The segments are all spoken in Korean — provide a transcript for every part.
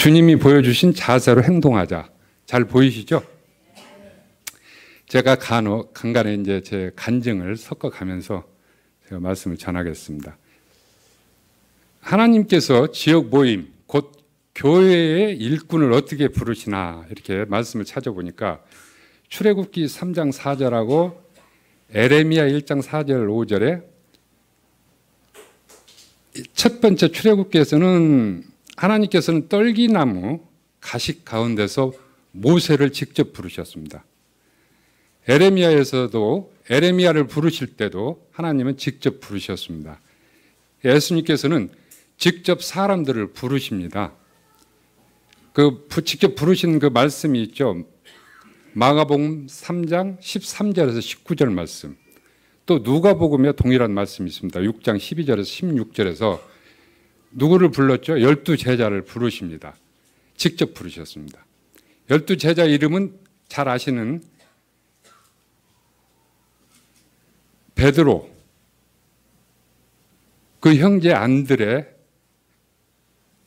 주님이 보여주신 자세로 행동하자. 잘 보이시죠? 제가 간간에 이제 제 간증을 섞어가면서 제가 말씀을 전하겠습니다. 하나님께서 지역 모임, 곧 교회의 일꾼을 어떻게 부르시나 이렇게 말씀을 찾아보니까 출애굽기 3장 4절하고 에레미야 1장 4절 5절에 첫 번째 출애굽기에서는 하나님께서는 떨기나무 가식 가운데서 모세를 직접 부르셨습니다. 에레미야에서도 에레미야를 부르실 때도 하나님은 직접 부르셨습니다. 예수님께서는 직접 사람들을 부르십니다. 직접 부르신 그 말씀이 있죠. 마가복음 3장 13절에서 19절 말씀. 또 누가복음에 동일한 말씀이 있습니다. 6장 12절에서 16절에서 누구를 불렀죠? 12제자를 부르십니다. 직접 부르셨습니다. 12제자 이름은 잘 아시는 베드로, 그 형제 안드레,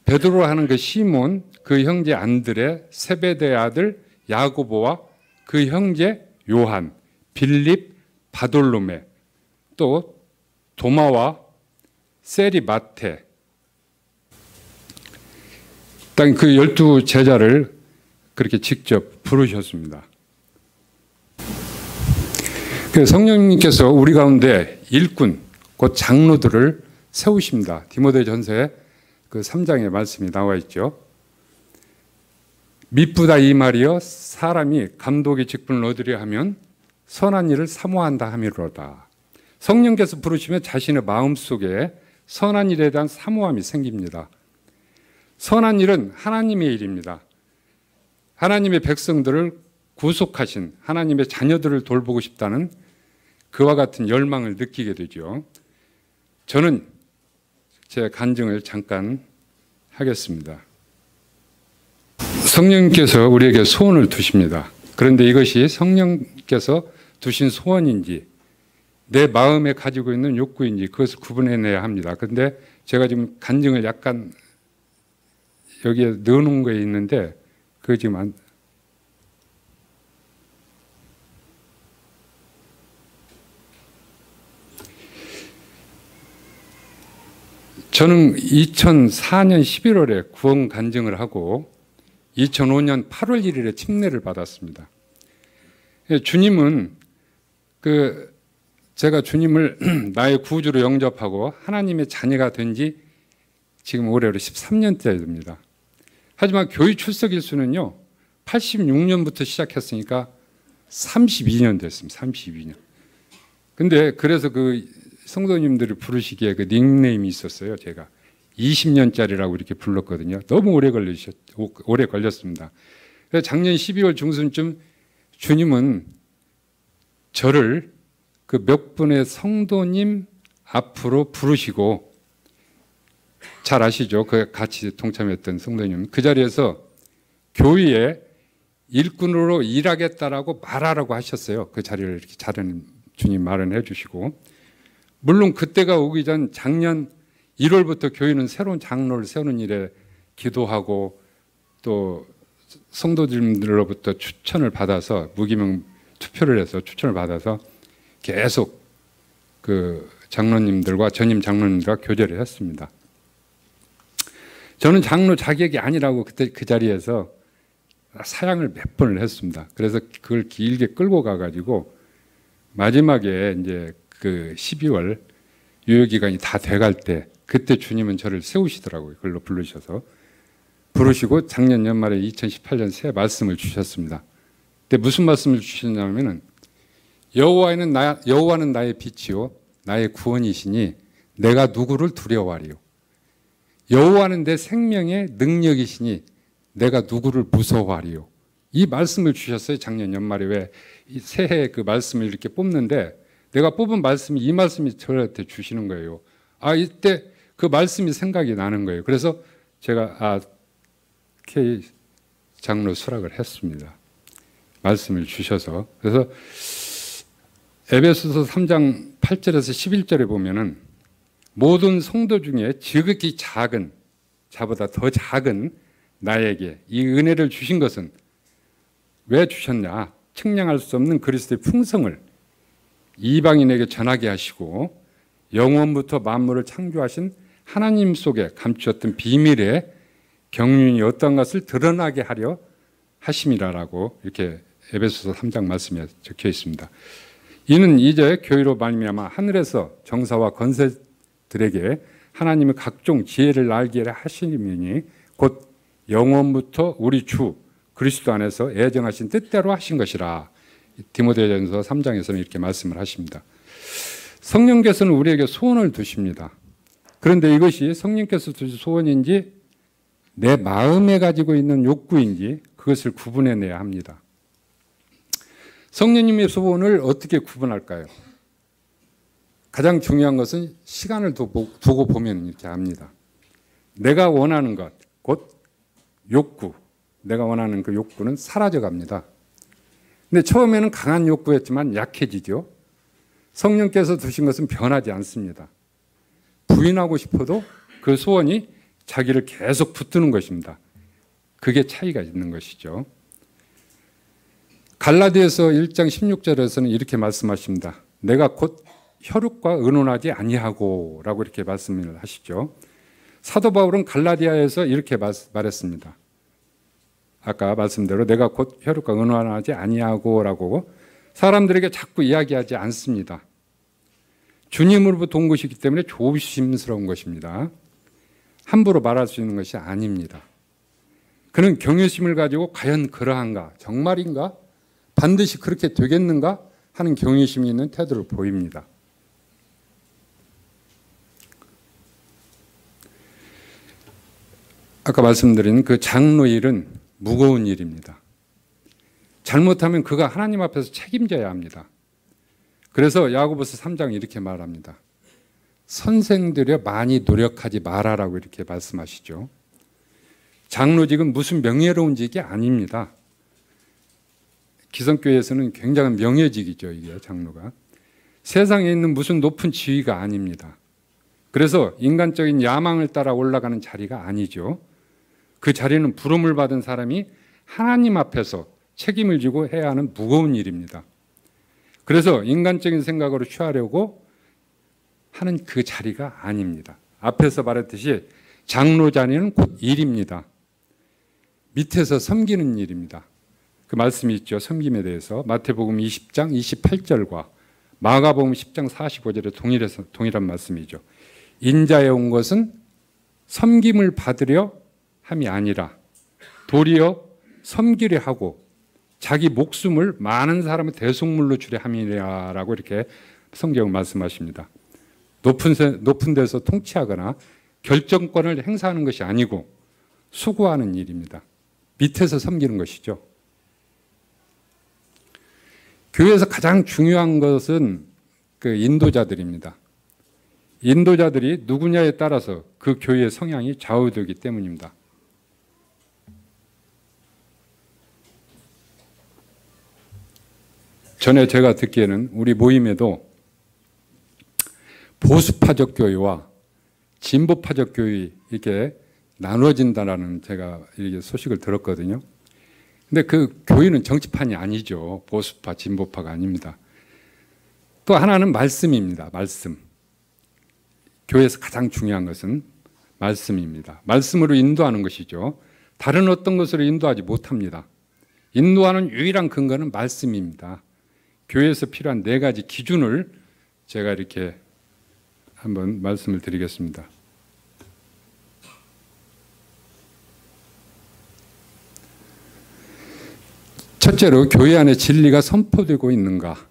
베드로 하는 그 시몬, 그 형제 안드레, 세베대의 아들 야고보와 그 형제 요한, 빌립, 바돌로메, 또 도마와 세리마테, 그 12제자를 그렇게 직접 부르셨습니다. 성령님께서 우리 가운데 일꾼, 곧 장로들을 세우십니다. 디모데전서에 그 3장의 말씀이 나와 있죠. 미쁘다 이 말이여 사람이 감독의 직분을 얻으려 하면 선한 일을 사모한다 함이로다. 성령께서 부르시면 자신의 마음속에 선한 일에 대한 사모함이 생깁니다. 선한 일은 하나님의 일입니다. 하나님의 백성들을 구속하신 하나님의 자녀들을 돌보고 싶다는 그와 같은 열망을 느끼게 되죠. 저는 제 간증을 잠깐 하겠습니다. 성령께서 우리에게 소원을 두십니다. 그런데 이것이 성령께서 두신 소원인지 내 마음에 가지고 있는 욕구인지 그것을 구분해내야 합니다. 그런데 제가 지금 간증을 약간 여기에 넣어놓은 거에 있는데 그거 지금 저는 2004년 11월에 구원 간증을 하고 2005년 8월 1일에 침례를 받았습니다. 주님은 제가 주님을 나의 구주로 영접하고 하나님의 자녀가 된 지 지금 올해로 13년째입니다. 하지만 교회 출석 일수는요 86년부터 시작했으니까 32년 됐습니다. 32년. 근데 그래서 그 성도님들을 부르시기에 그 닉네임이 있었어요. 제가 20년짜리라고 이렇게 불렀거든요. 너무 오래 걸렸습니다. 그래서 작년 12월 중순쯤 주님은 저를 그 몇 분의 성도님 앞으로 부르시고, 잘 아시죠? 그 같이 동참했던 성도님. 그 자리에서 교회에 일꾼으로 일하겠다라고 말하라고 하셨어요. 그 자리를 이렇게 자리는 주님 마련해 주시고, 물론 그때가 오기 전 작년 1월부터 교회는 새로운 장로를 세우는 일에 기도하고 또 성도들로부터 추천을 받아서 무기명 투표를 해서 추천을 받아서 계속 그 장로님들과 전임 장로님들과 교제를 했습니다. 저는 장로 자격이 아니라고 그때 그 자리에서 사양을 몇 번을 했습니다. 그래서 그걸 길게 끌고 가가지고 마지막에 이제 그 12월 유효기간이 다 돼갈 때 그때 주님은 저를 세우시더라고요. 그걸로 부르시고 작년 연말에 2018년 새 말씀을 주셨습니다. 근데 무슨 말씀을 주셨냐면은 여호와는 나의 빛이요 나의 구원이시니 내가 누구를 두려워하리요. 여호와는 내 생명의 능력이시니 내가 누구를 무서워하리요. 이 말씀을 주셨어요. 작년 연말에 왜 새해 그 말씀을 이렇게 뽑는데 내가 뽑은 말씀이 이 말씀이 저한테 주시는 거예요. 이때 그 말씀이 생각이 나는 거예요. 그래서 제가 K 장로 수락을 했습니다. 말씀을 주셔서. 그래서 에베소서 3장 8절에서 11절에 보면은 모든 성도 중에 지극히 작은, 자보다 더 작은 나에게 이 은혜를 주신 것은 왜 주셨냐? 측량할 수 없는 그리스도의 풍성을 이방인에게 전하게 하시고 영원부터 만물을 창조하신 하나님 속에 감추었던 비밀의 경륜이 어떤 것을 드러나게 하려 하심이라라고 이렇게 에베소서 3장 말씀에 적혀 있습니다. 이는 이제 교회로 말미암아 하늘에서 정사와 권세들에게 하나님의 각종 지혜를 알게 하시니 곧 영원부터 우리 주 그리스도 안에서 애정하신 뜻대로 하신 것이라. 디모데전서 3장에서는 이렇게 말씀을 하십니다. 성령께서는 우리에게 소원을 두십니다. 그런데 이것이 성령께서 두신 소원인지 내 마음에 가지고 있는 욕구인지 그것을 구분해내야 합니다. 성령님의 소원을 어떻게 구분할까요? 가장 중요한 것은 시간을 두고 보면 이렇게 압니다. 내가 원하는 것, 곧 욕구, 내가 원하는 그 욕구는 사라져 갑니다. 근데 처음에는 강한 욕구였지만 약해지죠. 성령께서 두신 것은 변하지 않습니다. 부인하고 싶어도 그 소원이 자기를 계속 붙드는 것입니다. 그게 차이가 있는 것이죠. 갈라디아서 1장 16절에서는 이렇게 말씀하십니다. 내가 곧 혈육과 의논하지 아니하고 라고 이렇게 말씀을 하시죠. 사도 바울은 갈라디아에서 이렇게 말했습니다. 아까 말씀대로 내가 곧 혈육과 의논하지 아니하고 라고 사람들에게 자꾸 이야기하지 않습니다. 주님으로부터 온 것이기 때문에 조심스러운 것입니다. 함부로 말할 수 있는 것이 아닙니다. 그는 경외심을 가지고 과연 그러한가? 정말인가? 반드시 그렇게 되겠는가? 하는 경외심이 있는 태도를 보입니다. 아까 말씀드린 그 장로 일은 무거운 일입니다. 잘못하면 그가 하나님 앞에서 책임져야 합니다. 그래서 야고보서 3장 이렇게 말합니다. 선생들여 많이 노력하지 말아라고 이렇게 말씀하시죠. 장로직은 무슨 명예로운 직이 아닙니다. 기성교회에서는 굉장한 명예직이죠. 이게 장로가. 세상에 있는 무슨 높은 지위가 아닙니다. 그래서 인간적인 야망을 따라 올라가는 자리가 아니죠. 그 자리는 부름을 받은 사람이 하나님 앞에서 책임을 지고 해야 하는 무거운 일입니다. 그래서 인간적인 생각으로 취하려고 하는 그 자리가 아닙니다. 앞에서 말했듯이 장로 자리는 곧 일입니다. 밑에서 섬기는 일입니다. 그 말씀이 있죠. 섬김에 대해서 마태복음 20장 28절과 마가복음 10장 45절에 동일한 말씀이죠. 인자에 온 것은 섬김을 받으려 함이 아니라 도리어 섬기려 하고 자기 목숨을 많은 사람의 대속물로 주려 함이라라고 이렇게 성경은 말씀하십니다. 높은 데서 통치하거나 결정권을 행사하는 것이 아니고 수고하는 일입니다. 밑에서 섬기는 것이죠. 교회에서 가장 중요한 것은 그 인도자들입니다. 인도자들이 누구냐에 따라서 그 교회의 성향이 좌우되기 때문입니다. 전에 제가 듣기에는 우리 모임에도 보수파적 교회와 진보파적 교회 이렇게 나눠진다라는 제가 이렇게 소식을 들었거든요. 근데 그 교회는 정치판이 아니죠. 보수파, 진보파가 아닙니다. 또 하나는 말씀입니다. 말씀. 교회에서 가장 중요한 것은 말씀입니다. 말씀으로 인도하는 것이죠. 다른 어떤 것으로 인도하지 못합니다. 인도하는 유일한 근거는 말씀입니다. 교회에서 필요한 4가지 기준을 제가 이렇게 한번 말씀을 드리겠습니다. 첫째로 교회 안에 진리가 선포되고 있는가?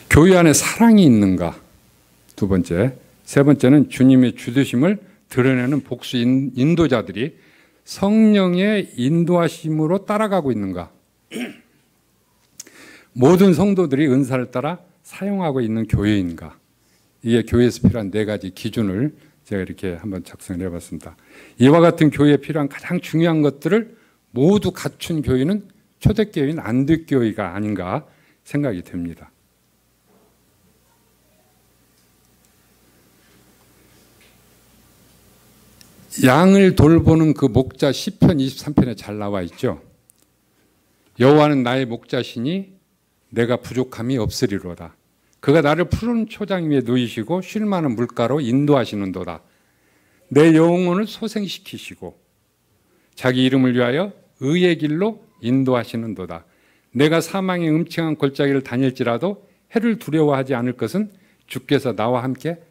교회 안에 사랑이 있는가? 두 번째. 세 번째는 주님의 주되심을 드러내는 복수 인도자들이 성령의 인도하심으로 따라가고 있는가? 모든 성도들이 은사를 따라 사용하고 있는 교회인가? 이게 교회에서 필요한 4가지 기준을 제가 이렇게 한번 작성을 해봤습니다. 이와 같은 교회에 필요한 가장 중요한 것들을 모두 갖춘 교회는 초대교회인 안디교회가 아닌가 생각이 듭니다. 양을 돌보는 그 목자 시편 23편에 잘 나와 있죠. 여호와는 나의 목자시니 내가 부족함이 없으리로다. 그가 나를 푸른 초장 위에 누이시고 쉴 만한 물가로 인도하시는도다. 내 영혼을 소생시키시고 자기 이름을 위하여 의의 길로 인도하시는도다. 내가 사망의 음침한 골짜기를 다닐지라도 해를 두려워하지 않을 것은 주께서 나와 함께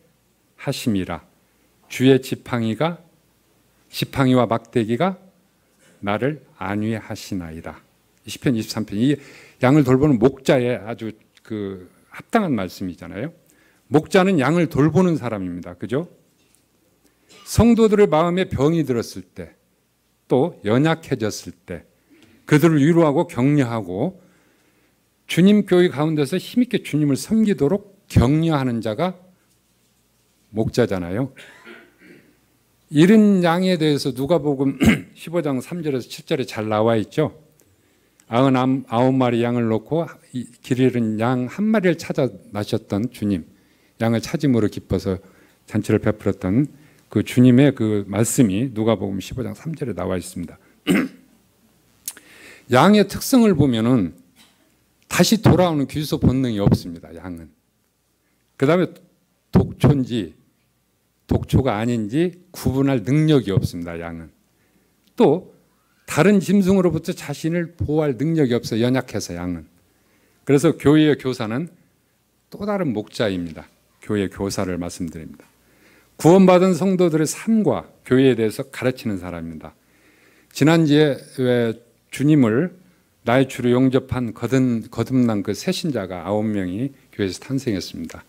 하심이라. 주의 지팡이와 막대기가 나를 안위하시나이다. 시편 23편. 이 양을 돌보는 목자의 아주 합당한 말씀이잖아요. 목자는 양을 돌보는 사람입니다. 그죠? 성도들의 마음에 병이 들었을 때, 또 연약해졌을 때 그들을 위로하고 격려하고 주님 교회 가운데서 힘있게 주님을 섬기도록 격려하는 자가 목자잖아요. 이른 양에 대해서 누가복음 15장 3절에서 7절에 잘 나와 있죠. 99마리 양을 놓고 길 잃은 양 한 마리를 찾아 나셨던 주님, 양을 찾음으로 기뻐서 잔치를 베풀었던 그 주님의 그 말씀이 누가복음 15장 3절에 나와 있습니다. 양의 특성을 보면은 다시 돌아오는 귀소 본능이 없습니다. 양은. 그 다음에 독초인지 독초가 아닌지 구분할 능력이 없습니다. 양은. 또 다른 짐승으로부터 자신을 보호할 능력이 없어요. 연약해서 양은. 그래서 교회의 교사는 또 다른 목자입니다. 교회의 교사를 말씀드립니다. 구원받은 성도들의 삶과 교회에 대해서 가르치는 사람입니다. 지난주에 주님을 나의 주로 영접한 거듭난 그 새신자가 9명이 교회에서 탄생했습니다.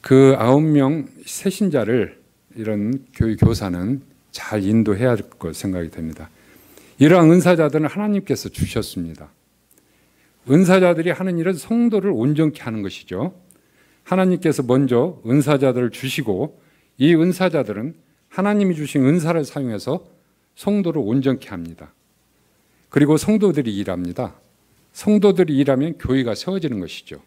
그 9명 새신자를 이런 교회 교사는 잘 인도해야 할 것 생각이 됩니다. 이러한 은사자들은 하나님께서 주셨습니다. 은사자들이 하는 일은 성도를 온전케 하는 것이죠. 하나님께서 먼저 은사자들을 주시고 이 은사자들은 하나님이 주신 은사를 사용해서 성도를 온전케 합니다. 그리고 성도들이 일합니다. 성도들이 일하면 교회가 세워지는 것이죠.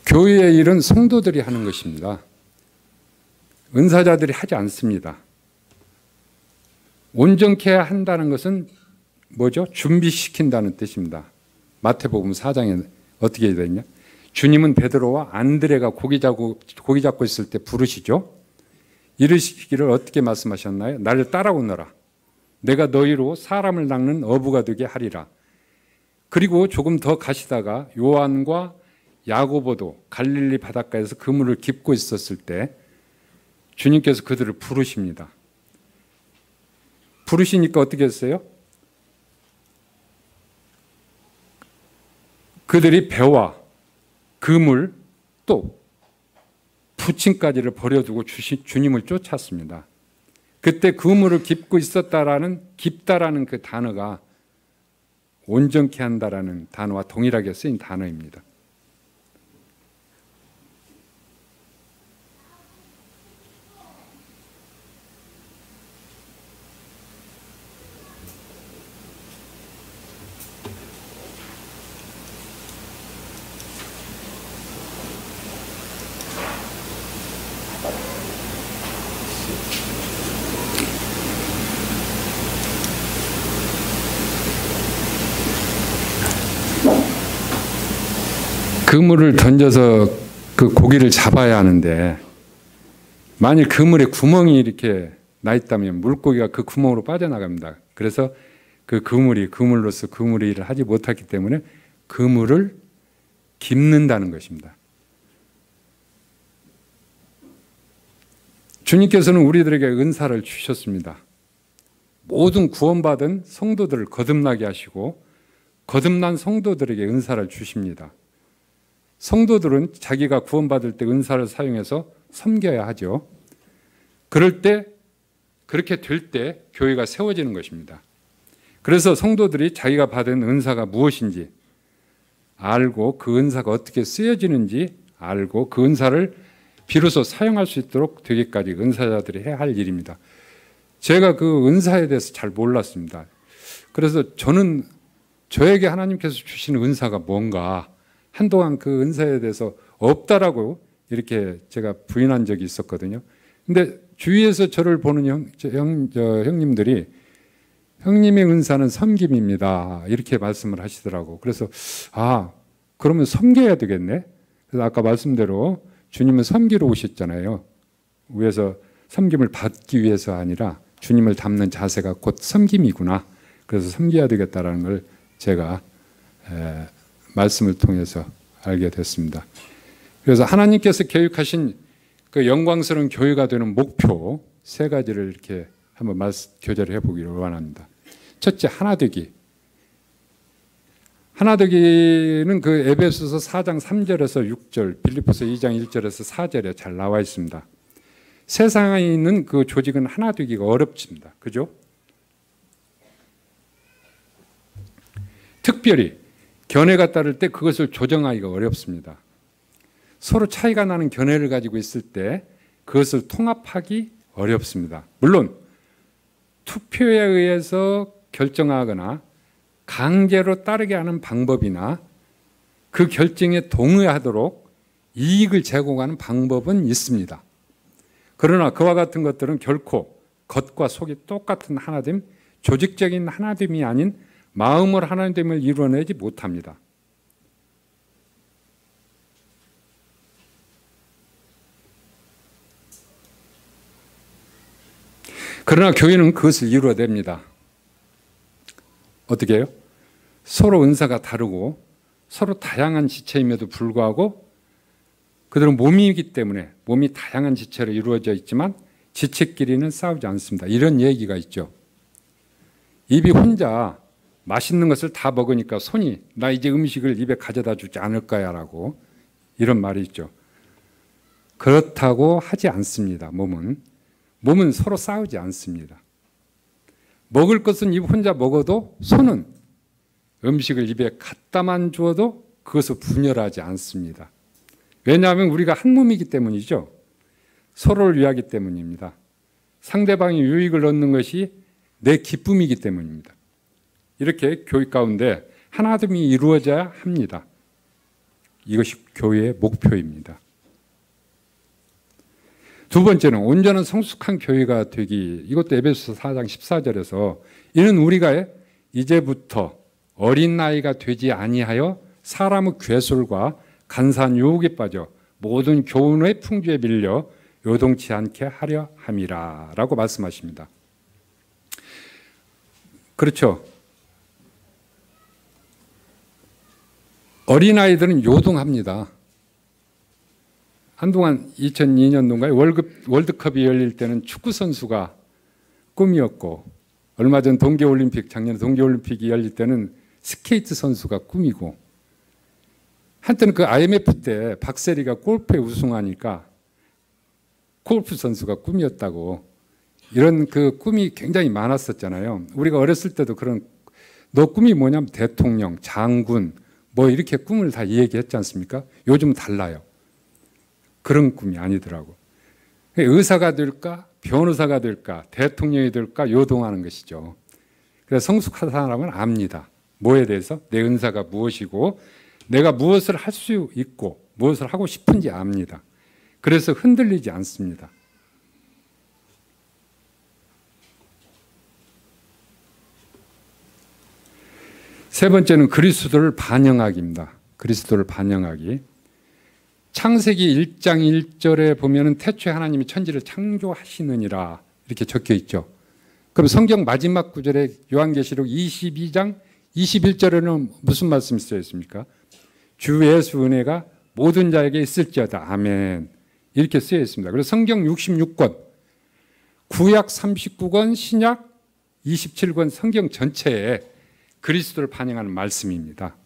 교회의 일은 성도들이 하는 것입니다. 은사자들이 하지 않습니다. 온전케 한다는 것은 뭐죠? 준비시킨다는 뜻입니다. 마태복음 4장에 어떻게 되어 있냐? 주님은 베드로와 안드레가 고기 잡고 있을 때 부르시죠. 이르시기를 어떻게 말씀하셨나요? 나를 따라오너라. 내가 너희로 사람을 낚는 어부가 되게 하리라. 그리고 조금 더 가시다가 요한과 야고보도 갈릴리 바닷가에서 그물을 깁고 있었을 때 주님께서 그들을 부르십니다. 부르시니까 어떻게 했어요? 그들이 배와 그물 또 부침까지를 버려두고 주님을 쫓았습니다. 그때 그물을 깁고 있었다라는 깁다라는 그 단어가 온전케 한다라는 단어와 동일하게 쓰인 단어입니다. 그물을 던져서 그 고기를 잡아야 하는데 만일 그물에 구멍이 이렇게 나 있다면 물고기가 그 구멍으로 빠져나갑니다. 그래서 그 그물로서 그물의 일을 하지 못했기 때문에 그물을 깁는다는 것입니다. 주님께서는 우리들에게 은사를 주셨습니다. 모든 구원받은 성도들을 거듭나게 하시고 거듭난 성도들에게 은사를 주십니다. 성도들은 자기가 구원받을 때 은사를 사용해서 섬겨야 하죠. 그렇게 될 때 교회가 세워지는 것입니다. 그래서 성도들이 자기가 받은 은사가 무엇인지 알고 그 은사가 어떻게 쓰여지는지 알고 그 은사를 비로소 사용할 수 있도록 되기까지 은사자들이 해야 할 일입니다. 제가 그 은사에 대해서 잘 몰랐습니다. 그래서 저는 저에게 하나님께서 주시는 은사가 뭔가 한동안 그 은사에 대해서 없다라고 이렇게 제가 부인한 적이 있었거든요. 근데 주위에서 저를 보는 형님들이 형님의 은사는 섬김입니다. 이렇게 말씀을 하시더라고. 그래서 그러면 섬겨야 되겠네. 그래서 아까 말씀대로 주님은 섬기러 오셨잖아요. 위에서 섬김을 받기 위해서 아니라 주님을 닮는 자세가 곧 섬김이구나. 그래서 섬겨야 되겠다라는 걸 제가 말씀을 통해서 알게 됐습니다. 그래서 하나님께서 계획하신 그 영광스러운 교회가 되는 목표 3가지를 이렇게 한번 교제를 해보기를 원합니다. 첫째, 하나되기. 하나되기는 그 에베소서 4장 3절에서 6절, 빌립보서 2장 1절에서 4절에 잘 나와 있습니다. 세상에 있는 그 조직은 하나되기가 어렵습니다. 그죠? 특별히 견해가 따를 때 그것을 조정하기가 어렵습니다. 서로 차이가 나는 견해를 가지고 있을 때 그것을 통합하기 어렵습니다. 물론 투표에 의해서 결정하거나 강제로 따르게 하는 방법이나 그 결정에 동의하도록 이익을 제공하는 방법은 있습니다. 그러나 그와 같은 것들은 결코 겉과 속이 똑같은 하나됨, 조직적인 하나됨이 아닌 마음으로 하나됨을 이루어내지 못합니다. 그러나 교회는 그것을 이루어냅니다. 어떻게 해요? 서로 은사가 다르고 서로 다양한 지체임에도 불구하고 그들은 몸이기 때문에 몸이 다양한 지체로 이루어져 있지만 지체끼리는 싸우지 않습니다. 이런 얘기가 있죠. 입이 혼자 맛있는 것을 다 먹으니까 손이 나 이제 음식을 입에 가져다 주지 않을 거야 라고 이런 말이 있죠. 그렇다고 하지 않습니다. 몸은 서로 싸우지 않습니다. 먹을 것은 입 혼자 먹어도 손은 음식을 입에 갖다만 주어도 그것을 분열하지 않습니다. 왜냐하면 우리가 한 몸이기 때문이죠. 서로를 위하기 때문입니다. 상대방이 유익을 얻는 것이 내 기쁨이기 때문입니다. 이렇게 교회 가운데 하나됨이 이루어져야 합니다. 이것이 교회의 목표입니다. 두 번째는 온전한 성숙한 교회가 되기. 이것도 에베소서 4장 14절에서 이는 우리가 이제부터 어린 나이가 되지 아니하여 사람의 괴술과 간사한 유혹에 빠져 모든 교훈의 풍조에 밀려 요동치 않게 하려 함이라 라고 말씀하십니다. 그렇죠. 어린아이들은 요동합니다. 한동안 2002년도인가에 월드컵이 열릴 때는 축구선수가 꿈이었고 얼마 전 작년 동계올림픽이 열릴 때는 스케이트 선수가 꿈이고 한때는 그 IMF 때 박세리가 골프에 우승하니까 골프 선수가 꿈이었다고 이런 그 꿈이 굉장히 많았었잖아요. 우리가 어렸을 때도 너 꿈이 뭐냐면 대통령, 장군 뭐 이렇게 꿈을 다 얘기했지 않습니까? 요즘 달라요. 그런 꿈이 아니더라고. 의사가 될까, 변호사가 될까, 대통령이 될까 요동하는 것이죠. 그래서 성숙한 사람은 압니다. 뭐에 대해서? 내 은사가 무엇이고 내가 무엇을 할 수 있고 무엇을 하고 싶은지 압니다. 그래서 흔들리지 않습니다. 세 번째는 그리스도를 반영하기입니다. 그리스도를 반영하기. 창세기 1장 1절에 보면은 태초에 하나님이 천지를 창조하시느니라 이렇게 적혀 있죠. 그럼 성경 마지막 구절에 요한계시록 22장 21절에는 무슨 말씀이 쓰여 있습니까? 주 예수 은혜가 모든 자에게 있을지어다. 아멘. 이렇게 쓰여 있습니다. 그래서 성경 66권, 구약 39권, 신약 27권 성경 전체에 그리스도를 반영하는 말씀입니다.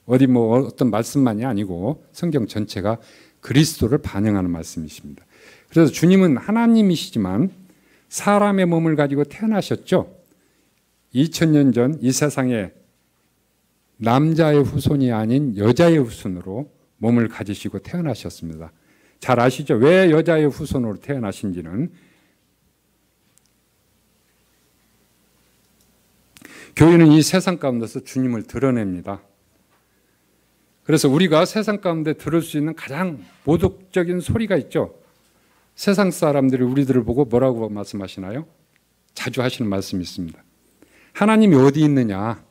어떤 말씀만이 아니고 성경 전체가 그리스도를 반영하는 말씀이십니다. 그래서 주님은 하나님이시지만 사람의 몸을 가지고 태어나셨죠. 2000년 전 이 세상에 남자의 후손이 아닌 여자의 후손으로 몸을 가지시고 태어나셨습니다. 잘 아시죠? 왜 여자의 후손으로 태어나신지는. 교회는 이 세상 가운데서 주님을 드러냅니다. 그래서 우리가 세상 가운데 들을 수 있는 가장 모독적인 소리가 있죠. 세상 사람들이 우리들을 보고 뭐라고 말씀하시나요? 자주 하시는 말씀이 있습니다. 하나님이 어디 있느냐?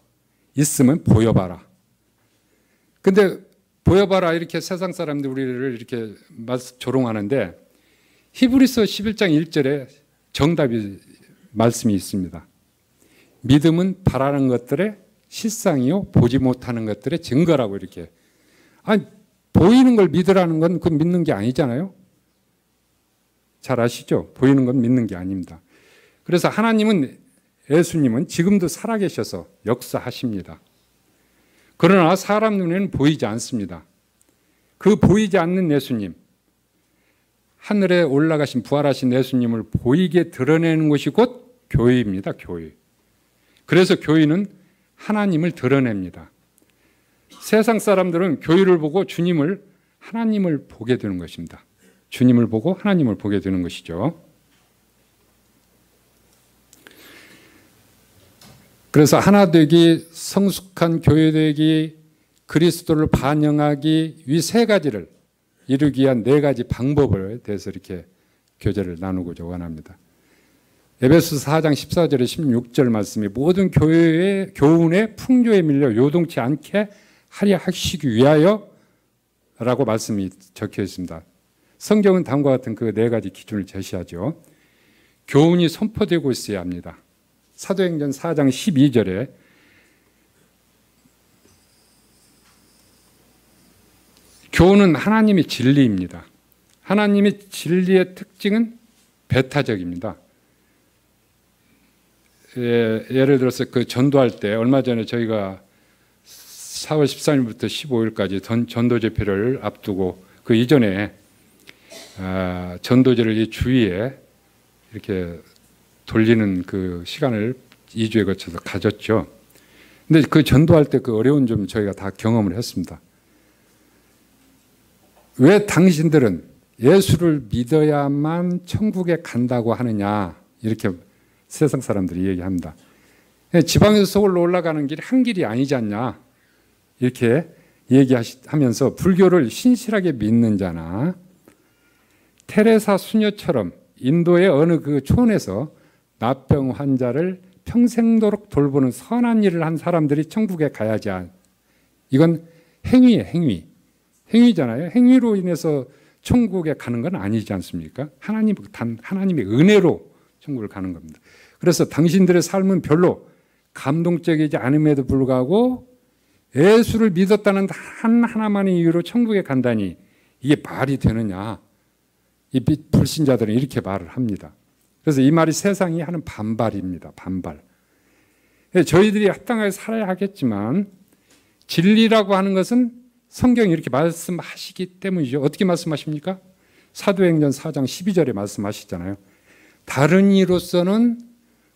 있으면 보여봐라. 근데 보여봐라 이렇게 세상 사람들이 우리를 이렇게 조롱하는데 히브리서 11장 1절에 정답이 말씀이 있습니다. 믿음은 바라는 것들의 실상이요 보지 못하는 것들의 증거라고 이렇게. 아니, 보이는 걸 믿으라는 건 그 믿는 게 아니잖아요. 잘 아시죠? 보이는 건 믿는 게 아닙니다. 그래서 하나님은, 예수님은 지금도 살아계셔서 역사하십니다. 그러나 사람 눈에는 보이지 않습니다. 그 보이지 않는 예수님, 하늘에 올라가신 부활하신 예수님을 보이게 드러내는 것이 곧 교회입니다. 교회. 그래서 교회는 하나님을 드러냅니다. 세상 사람들은 교회를 보고 주님을, 하나님을 보게 되는 것입니다. 주님을 보고 하나님을 보게 되는 것이죠. 그래서 하나 되기, 성숙한 교회 되기, 그리스도를 반영하기, 이 세 가지를 이루기 위한 네 가지 방법에 대해서 이렇게 교제를 나누고자 원합니다. 에베소서 4장 14절에 16절 말씀이 모든 교회의 교훈의 풍조에 밀려 요동치 않게 하려 하시기 위하여 라고 말씀이 적혀 있습니다. 성경은 다음과 같은 그 네 가지 기준을 제시하죠. 교훈이 선포되고 있어야 합니다. 사도행전 4장 12절에 교훈은 하나님의 진리입니다. 하나님의 진리의 특징은 배타적입니다. 예를 들어서 그 전도할 때 얼마 전에 저희가 4월 13일부터 15일까지 전도 집회를 앞두고 그 이전에 전도제를 이 주위에 이렇게 돌리는 그 시간을 2주에 거쳐서 가졌죠. 근데 그 전도할 때 그 어려운 점 저희가 다 경험을 했습니다. 왜 당신들은 예수를 믿어야만 천국에 간다고 하느냐, 이렇게 세상 사람들이 얘기합니다. 지방에서 서울로 올라가는 길이 한 길이 아니지 않냐, 이렇게 얘기하면서 불교를 신실하게 믿는 자나 테레사 수녀처럼 인도의 어느 그 촌에서 납병 환자를 평생도록 돌보는 선한 일을 한 사람들이 천국에 가야지. 이건 행위예요, 행위. 행위잖아요. 행위로 인해서 천국에 가는 건 아니지 않습니까? 하나님의 은혜로 천국을 가는 겁니다. 그래서 당신들의 삶은 별로 감동적이지 않음에도 불구하고 예수를 믿었다는 단 하나만의 이유로 천국에 간다니 이게 말이 되느냐. 이 불신자들은 이렇게 말을 합니다. 그래서 이 말이 세상이 하는 반발입니다. 반발. 저희들이 합당하게 살아야 하겠지만 진리라고 하는 것은 성경이 이렇게 말씀하시기 때문이죠. 어떻게 말씀하십니까? 사도행전 4장 12절에 말씀하시잖아요. 다른 이로서는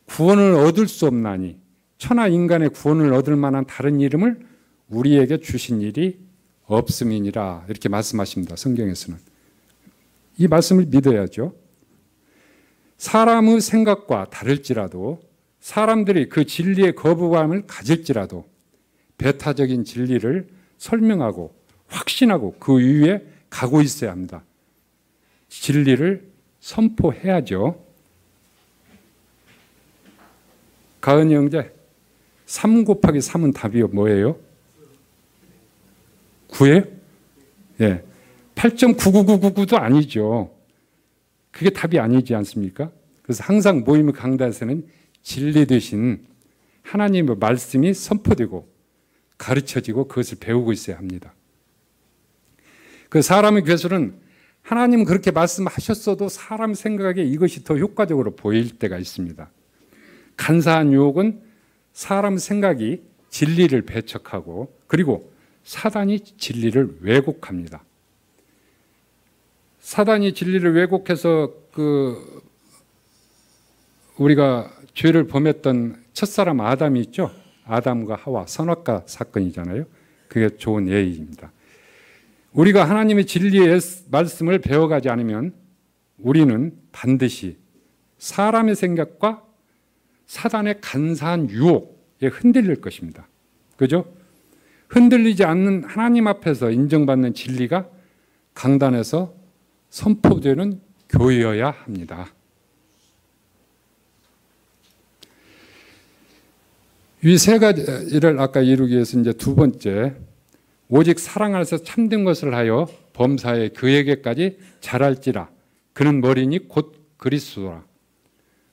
구원을 얻을 수 없나니 천하 인간의 구원을 얻을 만한 다른 이름을 우리에게 주신 일이 없음이니라, 이렇게 말씀하십니다. 성경에서는. 이 말씀을 믿어야죠. 사람의 생각과 다를지라도, 사람들이 그 진리의 거부감을 가질지라도 배타적인 진리를 설명하고 확신하고 그 위에 가고 있어야 합니다. 진리를 선포해야죠. 가은이 형제, 3 곱하기 3은 답이 뭐예요? 9예요? 예. 8.99999도 아니죠. 그게 답이 아니지 않습니까? 그래서 항상 모임 강단에서는 진리 되신 하나님의 말씀이 선포되고 가르쳐지고 그것을 배우고 있어야 합니다. 그 사람의 괴수는 하나님은 그렇게 말씀하셨어도 사람 생각에 이것이 더 효과적으로 보일 때가 있습니다. 간사한 유혹은 사람 생각이 진리를 배척하고 그리고 사단이 진리를 왜곡합니다. 사단이 진리를 왜곡해서 우리가 죄를 범했던 첫사람 아담이 있죠. 아담과 하와 선악과 사건이잖아요. 그게 좋은 예입니다. 우리가 하나님의 진리의 말씀을 배워가지 않으면 우리는 반드시 사람의 생각과 사단의 간사한 유혹에 흔들릴 것입니다. 그죠? 흔들리지 않는 하나님 앞에서 인정받는 진리가 강단에서 선포되는 교회여야 합니다. 이 세 가지를 아까 이루기 위해서 이제 두 번째, 오직 사랑 안에서 참된 것을 하여 범사에 그에게까지 자랄지라. 그는 머리니 곧 그리스도라.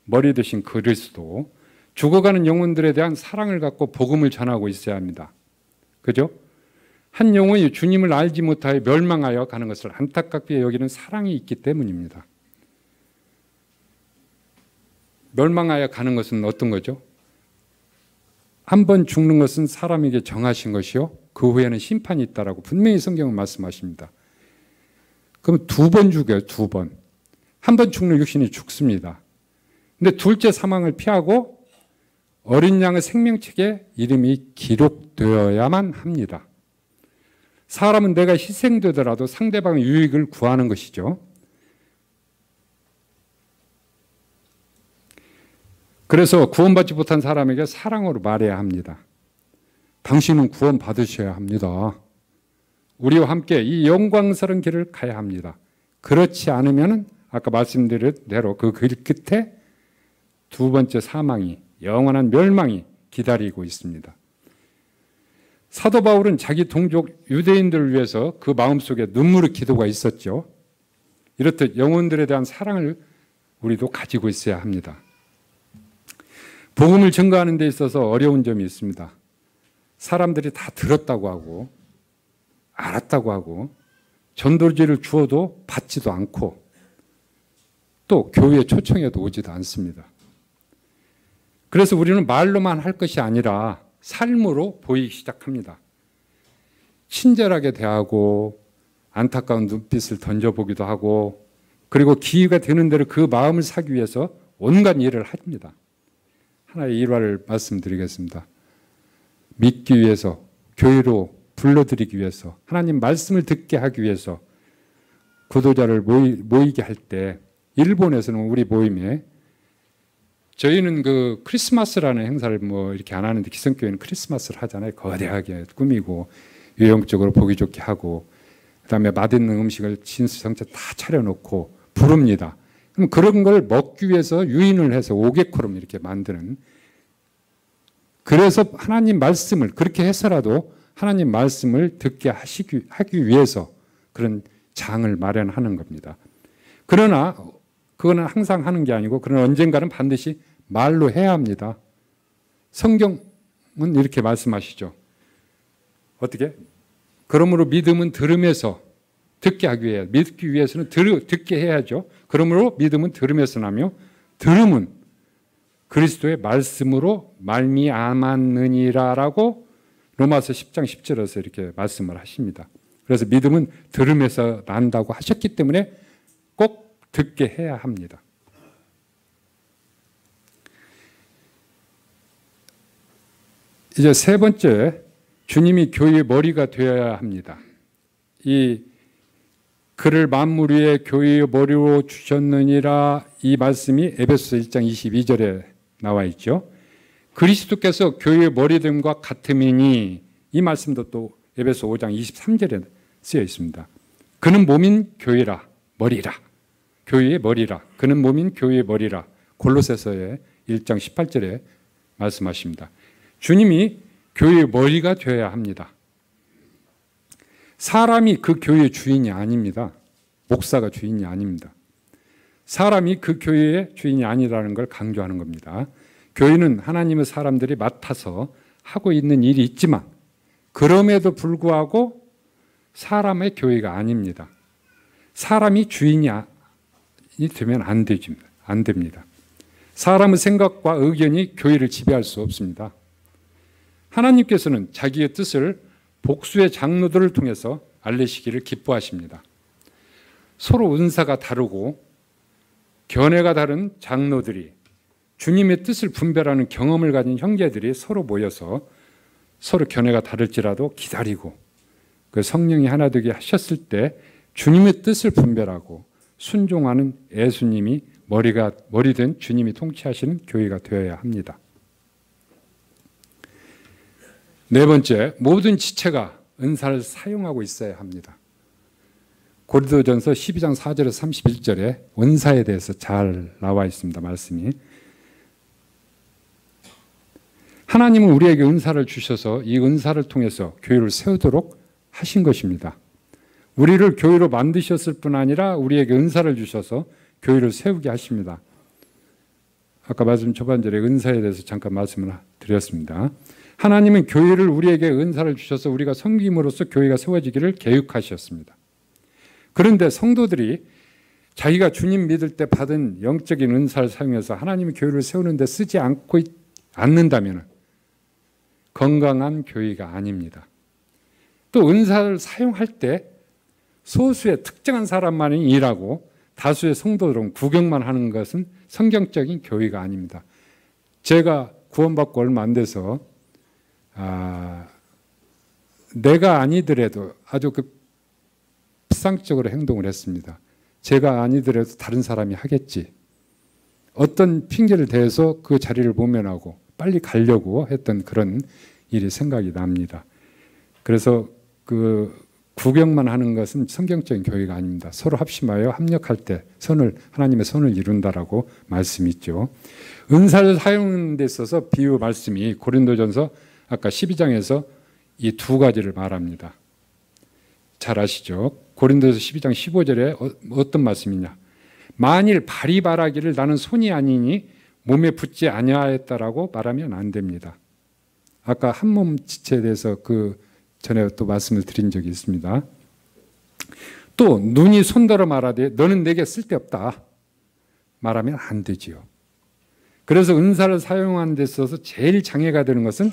머리 되신 그리스도. 죽어가는 영혼들에 대한 사랑을 갖고 복음을 전하고 있어야 합니다. 그죠? 한 영혼이 주님을 알지 못하여 멸망하여 가는 것을 안타깝게 여기는 사랑이 있기 때문입니다. 멸망하여 가는 것은 어떤 거죠? 한 번 죽는 것은 사람에게 정하신 것이요, 그 후에는 심판이 있다라고 분명히 성경은 말씀하십니다. 그럼 두 번 죽여요, 두 번. 한 번 죽는 육신이 죽습니다. 근데 둘째 사망을 피하고 어린 양의 생명책에 이름이 기록되어야만 합니다. 사람은 내가 희생되더라도 상대방의 유익을 구하는 것이죠. 그래서 구원받지 못한 사람에게 사랑으로 말해야 합니다. 당신은 구원받으셔야 합니다. 우리와 함께 이 영광스러운 길을 가야 합니다. 그렇지 않으면 아까 말씀드린 대로 그 길 끝에 두 번째 사망이, 영원한 멸망이 기다리고 있습니다. 사도 바울은 자기 동족 유대인들을 위해서 그 마음속에 눈물의 기도가 있었죠. 이렇듯 영혼들에 대한 사랑을 우리도 가지고 있어야 합니다. 복음을 증거하는 데 있어서 어려운 점이 있습니다. 사람들이 다 들었다고 하고 알았다고 하고 전도지를 주어도 받지도 않고 또 교회에 초청해도 오지도 않습니다. 그래서 우리는 말로만 할 것이 아니라 삶으로 보이기 시작합니다. 친절하게 대하고 안타까운 눈빛을 던져보기도 하고 그리고 기회가 되는 대로 그 마음을 사기 위해서 온갖 일을 합니다. 하나의 일화를 말씀드리겠습니다. 믿기 위해서, 교회로 불러들이기 위해서, 하나님 말씀을 듣게 하기 위해서 구도자를 모이게 할 때 일본에서는 우리 모임에 저희는 그 크리스마스라는 행사를 뭐 이렇게 안 하는데 기성교회는 크리스마스를 하잖아요. 거대하게 꾸미고 유형적으로 보기 좋게 하고 그다음에 맛있는 음식을 진수성찬 다 차려놓고 부릅니다. 그럼 그런 걸 먹기 위해서 유인을 해서 오개코름 이렇게 만드는, 그래서 하나님 말씀을 그렇게 해서라도 하나님 말씀을 듣게 하기 위해서 그런 장을 마련하는 겁니다. 그러나 그거는 항상 하는 게 아니고 그러나 언젠가는 반드시 말로 해야 합니다. 성경은 이렇게 말씀하시죠. 어떻게? 그러므로 믿음은 들음에서 듣게 하기 위해, 믿기 위해서는 듣게 해야죠. 그러므로 믿음은 들음에서 나며 들음은 그리스도의 말씀으로 말미암았느니라라고 로마서 10장 10절에서 이렇게 말씀을 하십니다. 그래서 믿음은 들음에서 난다고 하셨기 때문에 꼭 듣게 해야 합니다. 이제 세 번째, 주님이 교회의 머리가 되어야 합니다. 이 그를 만물 위에 교회의 머리로 주셨느니라, 이 말씀이 에베소서 1장 22절에 나와 있죠. 그리스도께서 교회의 머리됨과 같음이니, 이 말씀도 또 에베소 5장 23절에 쓰여 있습니다. 그는 몸인 교회라, 머리라. 교회의 머리라. 그는 몸인 교회의 머리라. 골로새서의 1장 18절에 말씀하십니다. 주님이 교회의 머리가 되어야 합니다. 사람이 그 교회의 주인이 아닙니다. 목사가 주인이 아닙니다. 사람이 그 교회의 주인이 아니라는 걸 강조하는 겁니다. 교회는 하나님의 사람들이 맡아서 하고 있는 일이 있지만 그럼에도 불구하고 사람의 교회가 아닙니다. 사람이 주인이 되면 안 됩니다. 사람의 생각과 의견이 교회를 지배할 수 없습니다. 하나님께서는 자기의 뜻을 복수의 장로들을 통해서 알리시기를 기뻐하십니다. 서로 은사가 다르고 견해가 다른 장로들이, 주님의 뜻을 분별하는 경험을 가진 형제들이 서로 모여서 서로 견해가 다를지라도 기다리고 그 성령이 하나 되게 하셨을 때 주님의 뜻을 분별하고 순종하는 예수님이 머리 된 주님이 통치하시는 교회가 되어야 합니다. 네 번째, 모든 지체가 은사를 사용하고 있어야 합니다. 고린도전서 12장 4절에서 31절에 은사에 대해서 잘 나와 있습니다. 말씀이. 하나님은 우리에게 은사를 주셔서 이 은사를 통해서 교회를 세우도록 하신 것입니다. 우리를 교회로 만드셨을 뿐 아니라 우리에게 은사를 주셔서 교회를 세우게 하십니다. 아까 말씀 초반절에 은사에 대해서 잠깐 말씀을 드렸습니다. 하나님은 교회를 우리에게 은사를 주셔서 우리가 섬김으로써 교회가 세워지기를 계획하셨습니다. 그런데 성도들이 자기가 주님 믿을 때 받은 영적인 은사를 사용해서 하나님의 교회를 세우는 데 쓰지 않는다면 건강한 교회가 아닙니다. 또 은사를 사용할 때 소수의 특정한 사람만이 일하고 다수의 성도들은 구경만 하는 것은 성경적인 교회가 아닙니다. 제가 구원받고 얼마 안 돼서 내가 아니더라도 아주 비상적으로 행동을 했습니다. 제가 아니더라도 다른 사람이 하겠지. 어떤 핑계를 대서 그 자리를 모면하고 빨리 가려고 했던 그런 일이 생각이 납니다. 그래서 구경만 하는 것은 성경적인 교회가 아닙니다. 서로 합심하여 합력할 때 하나님의 선을 이룬다라고 말씀이 있죠. 은사를 사용하는 데 있어서 비유 말씀이 고린도전서 아까 12장에서 이 두 가지를 말합니다. 잘 아시죠? 고린도서 12장 15절에 어떤 말씀이냐? 만일 발이 말하기를 나는 손이 아니니 몸에 붙지 아니하였다라고 말하면 안 됩니다. 아까 한 몸 지체에 대해서 전에 또 말씀을 드린 적이 있습니다. 또 눈이 손더러 말하되 너는 내게 쓸데없다 말하면 안 되지요. 그래서 은사를 사용하는 데 있어서 제일 장애가 되는 것은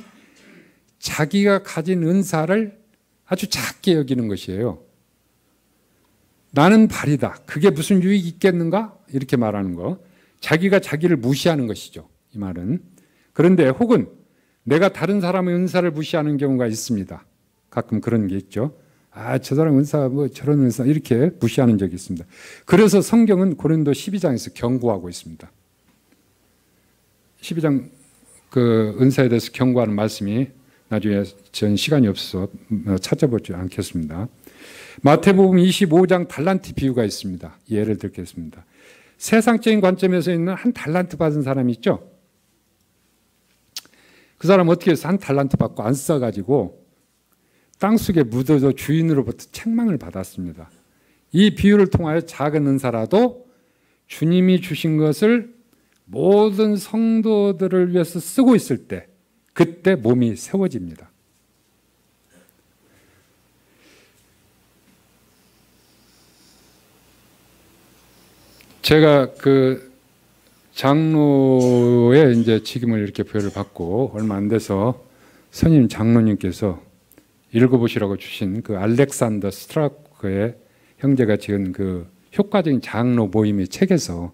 자기가 가진 은사를 아주 작게 여기는 것이에요. 나는 발이다. 그게 무슨 유익이 있겠는가? 이렇게 말하는 거. 자기가 자기를 무시하는 것이죠. 이 말은. 그런데 혹은 내가 다른 사람의 은사를 무시하는 경우가 있습니다. 가끔 그런 게 있죠. 저 사람 은사 저런 은사 이렇게 무시하는 적이 있습니다. 그래서 성경은 고린도 12장에서 경고하고 있습니다. 12장 은사에 대해서 경고하는 말씀이 나중에 전 시간이 없어서 찾아보지 않겠습니다. 마태복음 25장 달란트 비유가 있습니다. 예를 들겠습니다. 세상적인 관점에서 있는 한 달란트 받은 사람이 있죠. 그 사람 어떻게 해서 한 달란트 받고 안 써가지고 땅속에 묻어서 주인으로부터 책망을 받았습니다. 이 비유를 통하여 작은 은사라도 주님이 주신 것을 모든 성도들을 위해서 쓰고 있을 때 그때 몸이 세워집니다. 제가 장로의 이제 직임을 이렇게 부여를 받고 얼마 안 돼서 선임 장로님께서 읽어보시라고 주신 알렉산더 스트라크의 형제가 지은 효과적인 장로 모임의 책에서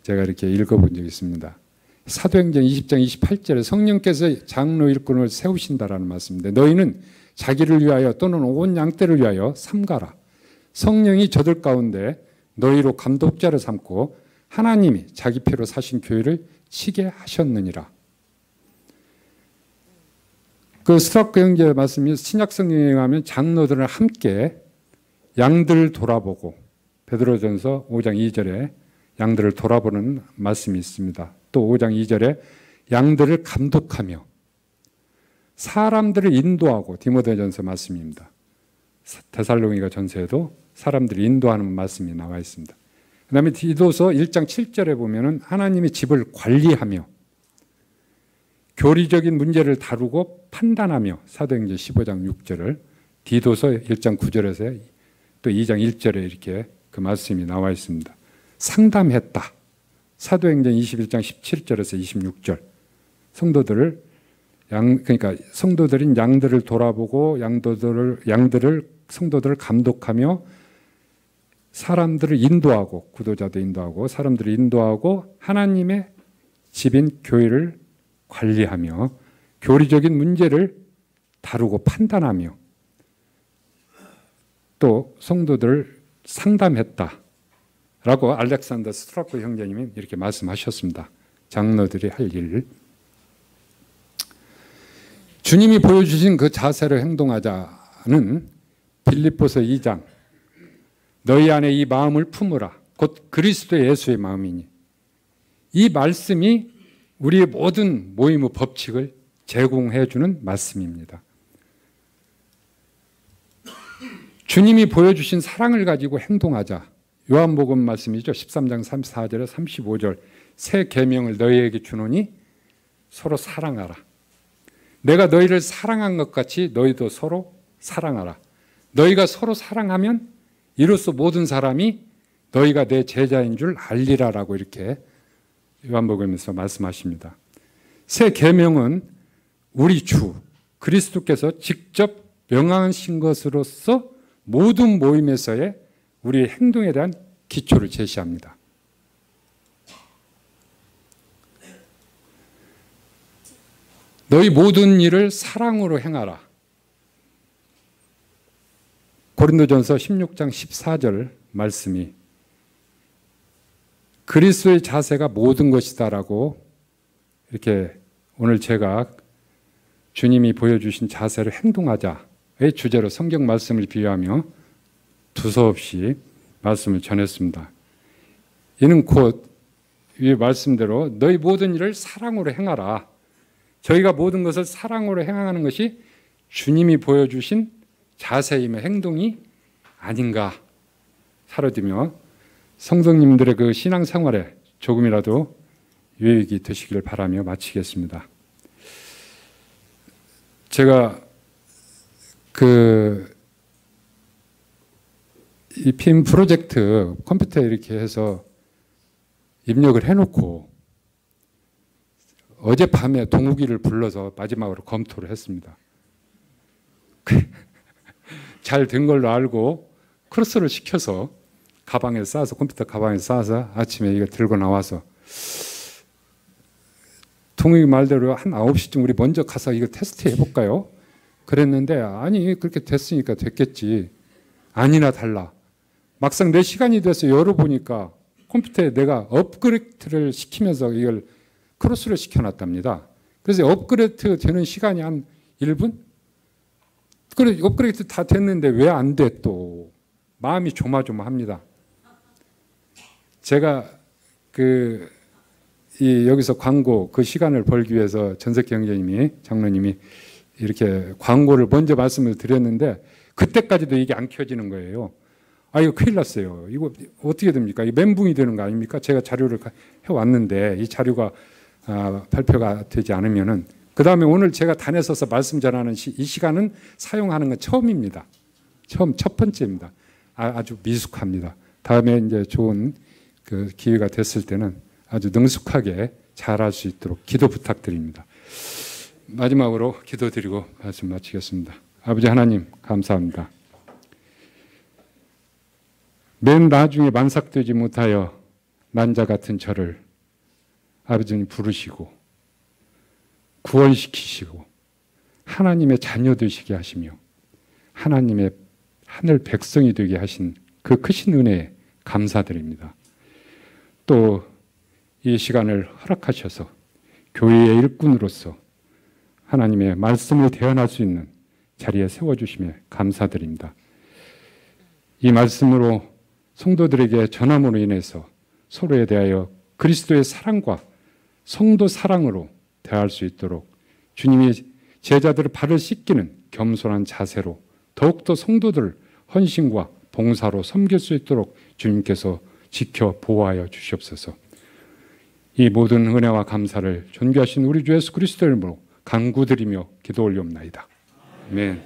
제가 이렇게 읽어본 적이 있습니다. 사도행전 20장 28절에 성령께서 장로 일꾼을 세우신다라는 말씀인데 너희는 자기를 위하여 또는 온 양떼를 위하여 삼가라. 성령이 저들 가운데 너희로 감독자를 삼고 하나님이 자기 피로 사신 교회를 치게 하셨느니라. 스트라크 형제 말씀이 신약 성경에 가면 장로들을 함께 양들을 돌아보고 베드로전서 5장 2절에 양들을 돌아보는 말씀이 있습니다. 또 5장 2절에 양들을 감독하며 사람들을 인도하고 디모데전서 말씀입니다. 데살로니가 전서에도 사람들을 인도하는 말씀이 나와 있습니다. 그 다음에 디도서 1장 7절에 보면은 하나님의 집을 관리하며 교리적인 문제를 다루고 판단하며 사도행전 15장 6절을 디도서 1장 9절에서 또 2장 1절에 이렇게 그 말씀이 나와 있습니다. 상담했다. 사도행전 21장 17절에서 26절 성도들을 그러니까 성도들인 양들을 돌아보고 성도들을 감독하며 사람들을 인도하고 구도자도 인도하고 사람들을 인도하고 하나님의 집인 교회를 관리하며 교리적인 문제를 다루고 판단하며 또 성도들을 상담했다 라고 알렉산더 스트라코 형제님이 이렇게 말씀하셨습니다. 장로들이 할 일. 주님이 보여주신 그 자세로 행동하자는 빌립보서 2장 너희 안에 이 마음을 품으라 곧 그리스도 예수의 마음이니 이 말씀이 우리의 모든 모임의 법칙을 제공해 주는 말씀입니다. 주님이 보여주신 사랑을 가지고 행동하자. 요한복음 말씀이죠. 13장 34절에 35절 새 계명을 너희에게 주노니 서로 사랑하라. 내가 너희를 사랑한 것 같이 너희도 서로 사랑하라. 너희가 서로 사랑하면 이로써 모든 사람이 너희가 내 제자인 줄 알리라라고 이렇게 요한복음에서 말씀하십니다. 새 계명은 우리 주 그리스도께서 직접 명하신 것으로서 모든 모임에서의 우리의 행동에 대한 기초를 제시합니다. 너희 모든 일을 사랑으로 행하라. 고린도전서 16장 14절 말씀이 그리스도의 자세가 모든 것이다라고 이렇게 오늘 제가 주님이 보여주신 자세로 행동하자의 주제로 성경 말씀을 비유하며 두서없이 말씀을 전했습니다. 이는 곧 이 말씀대로 너희 모든 일을 사랑으로 행하라. 저희가 모든 것을 사랑으로 행하는 것이 주님이 보여주신 자세이며 행동이 아닌가 사로되며 성도님들의 그 신앙생활에 조금이라도 유익이 되시길 바라며 마치겠습니다. 제가 이 핀 프로젝트 컴퓨터에 이렇게 해서 입력을 해놓고 어젯밤에 동욱이를 불러서 마지막으로 검토를 했습니다. 잘 된 걸로 알고 크로스를 시켜서 가방에 싸서 컴퓨터 가방에 싸서 아침에 이거 들고 나와서 동욱이 말대로 한 9시쯤 우리 먼저 가서 이거 테스트 해볼까요? 그랬는데 아니 그렇게 됐으니까 됐겠지. 아니나 달라. 막상 내 시간이 돼서 열어보니까 컴퓨터에 내가 업그레이드를 시키면서 이걸 크로스를 시켜놨답니다. 그래서 업그레이드 되는 시간이 한 1분? 그래 업그레이드 다 됐는데 왜 안 돼 또. 마음이 조마조마합니다. 제가 여기서 광고 그 시간을 벌기 위해서 전석기 형제님이 장로님이 이렇게 광고를 먼저 말씀을 드렸는데 그때까지도 이게 안 켜지는 거예요. 아 이거 큰일 났어요. 이거 어떻게 됩니까? 이 멘붕이 되는 거 아닙니까? 제가 자료를 해왔는데 이 자료가 발표가 되지 않으면은 그 다음에 오늘 제가 단에 서서 말씀 전하는 이 시간은 사용하는 건 처음입니다. 첫 번째입니다. 아주 미숙합니다. 다음에 이제 좋은 그 기회가 됐을 때는 아주 능숙하게 잘할 수 있도록 기도 부탁드립니다. 마지막으로 기도드리고 말씀 마치겠습니다. 아버지 하나님 감사합니다. 맨 나중에 만삭되지 못하여 난자 같은 저를 아버지님 부르시고 구원시키시고 하나님의 자녀 되시게 하시며 하나님의 하늘 백성이 되게 하신 그 크신 은혜에 감사드립니다. 또 이 시간을 허락하셔서 교회의 일꾼으로서 하나님의 말씀을 대언할 수 있는 자리에 세워주심에 감사드립니다. 이 말씀으로 성도들에게 전함으로 인해서 서로에 대하여 그리스도의 사랑과 성도 사랑으로 대할 수 있도록 주님이 제자들의 발을 씻기는 겸손한 자세로 더욱더 성도들을 헌신과 봉사로 섬길 수 있도록 주님께서 지켜 보호하여 주시옵소서. 이 모든 은혜와 감사를 존귀하신 우리 주 예수 그리스도의 이름으로 간구드리며 기도 올리옵나이다. 아멘.